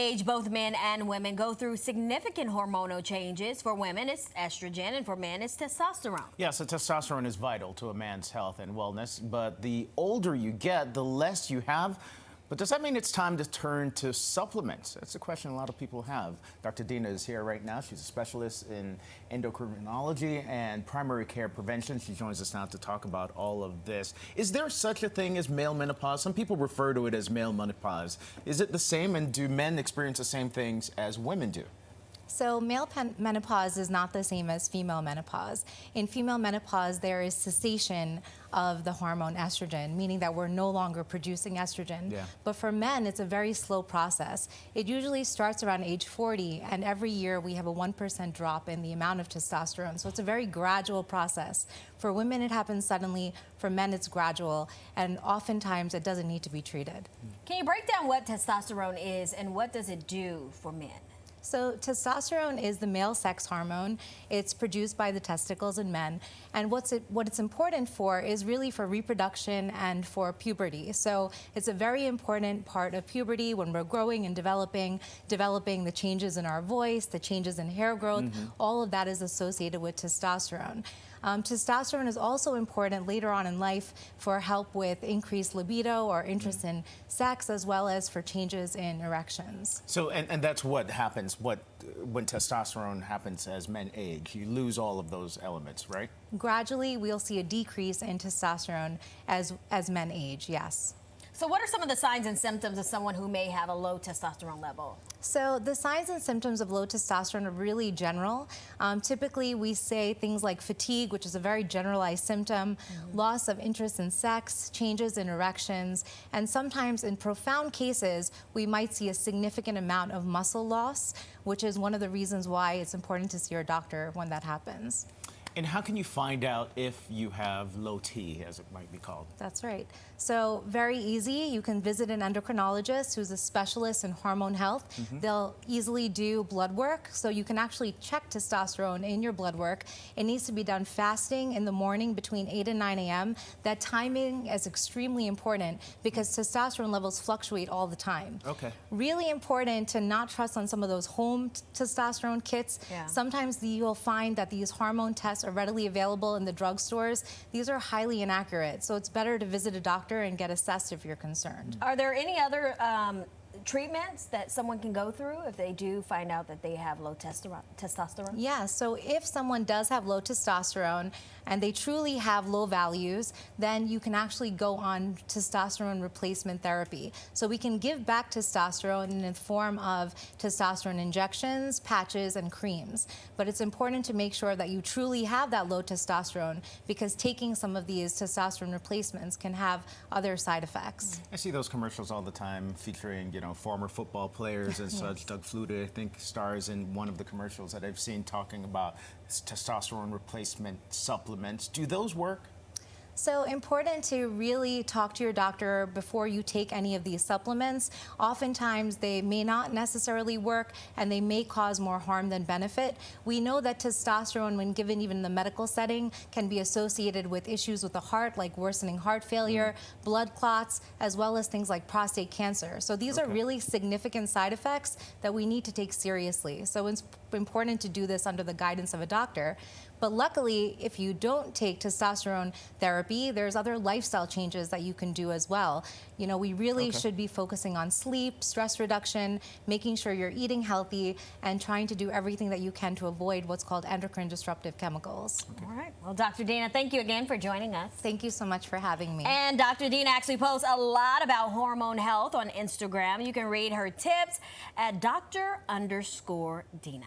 age, both men and women go through significant hormonal changes. For women, it's estrogen, and for men, it's testosterone. Yeah, so testosterone is vital to a man's health and wellness, but the older you get, the less you have. But does that mean it's time to turn to supplements? That's a question a lot of people have. Dr. Dina is here right now. She's a specialist in endocrinology and primary care prevention. She joins us now to talk about all of this. Is there such a thing as male menopause? Some people refer to it as male menopause. Is it the same, and do men experience the same things as women do? So male menopause is not the same as female menopause. In female menopause, there is cessation of the hormone estrogen, meaning that we're no longer producing estrogen. Yeah. But for men, it's a very slow process. It usually starts around age 40, and every year we have a 1% drop in the amount of testosterone. So it's a very gradual process. For women, it happens suddenly. For men, it's gradual, and oftentimes it doesn't need to be treated. Can you break down what testosterone is and what does it do for men? So testosterone is the male sex hormone. It's produced by the testicles in men. And what it's important for is really for reproduction and for puberty. So it's a very important part of puberty when we're growing and developing the changes in our voice, the changes in hair growth. All of that is associated with testosterone. Testosterone is also important later on in life for help with increased libido or interest in sex, as well as for changes in erections. So, and that's what happens when testosterone happens as men age. You lose all of those elements, right? Gradually, we'll see a decrease in testosterone as men age, yes. So what are some of the signs and symptoms of someone who may have a low testosterone level? So the signs and symptoms of low testosterone are really general. Typically, we say things like fatigue, which is a very generalized symptom, loss of interest in sex, changes in erections, and sometimes in profound cases, we might see a significant amount of muscle loss, which is one of the reasons why it's important to see your doctor when that happens. And how can you find out if you have low T, as it might be called? That's right. So very easy. You can visit an endocrinologist who's a specialist in hormone health. They'll easily do blood work, so you can actually check testosterone in your blood work. It needs to be done fasting in the morning between 8 and 9 a.m. That timing is extremely important because testosterone levels fluctuate all the time. Okay. Really important to not trust on some of those home testosterone kits. Yeah. Sometimes you'll find that these hormone tests are readily available in the drugstores. These are highly inaccurate, so it's better to visit a doctor and get assessed if you're concerned. Are there any other treatments that someone can go through if they do find out that they have low testosterone? Yeah, so if someone does have low testosterone and they truly have low values, then you can actually go on testosterone replacement therapy. So we can give back testosterone in the form of testosterone injections, patches, and creams. But it's important to make sure that you truly have that low testosterone because taking some of these testosterone replacements can have other side effects. I see those commercials all the time featuring, former football players and such. Doug Flutie, I think, stars in one of the commercials that I've seen talking about testosterone replacement supplements. Do those work? So important to really talk to your doctor before you take any of these supplements. Oftentimes they may not necessarily work and they may cause more harm than benefit. We know that testosterone, when given even in the medical setting, can be associated with issues with the heart, like worsening heart failure, blood clots, as well as things like prostate cancer. So these are really significant side effects that we need to take seriously. So it's important to do this under the guidance of a doctor. But luckily, if you don't take testosterone therapy, there's other lifestyle changes that you can do as well. We really should be focusing on sleep, stress reduction, making sure you're eating healthy, and trying to do everything that you can to avoid what's called endocrine disruptive chemicals. All right. Well, Dr. Dina, thank you again for joining us. Thank you so much for having me. And Dr. Dina actually posts a lot about hormone health on Instagram. You can read her tips at Dr._Dina.